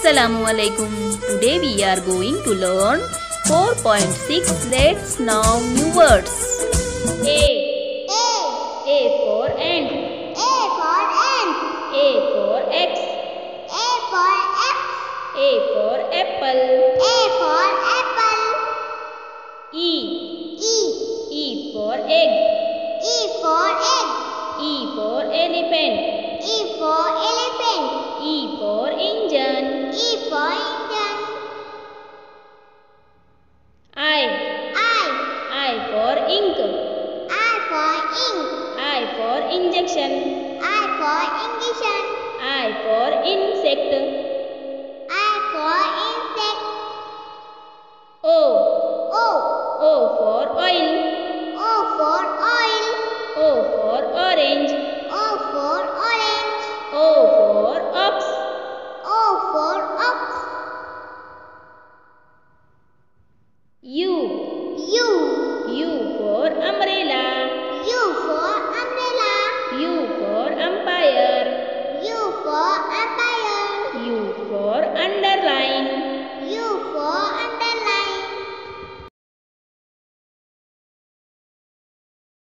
Assalamualaikum. Today we are going to learn 4.6. Let's now new words. A. A for ant. A for ant. A for X. A for X. A for apple. A for apple. E. E. E for egg. E for egg. E for elephant. E for elephant. E for engine. E for engine. I. I. I for ink. I for ink. I for injection. I for injection. I for insect. I for insect. O. O. O for oil. O for oil. O for orange. O for orange. O for ox. O for ox. U. U. U for umbrella. U for umbrella. U for umpire. U for umpire. U for underline.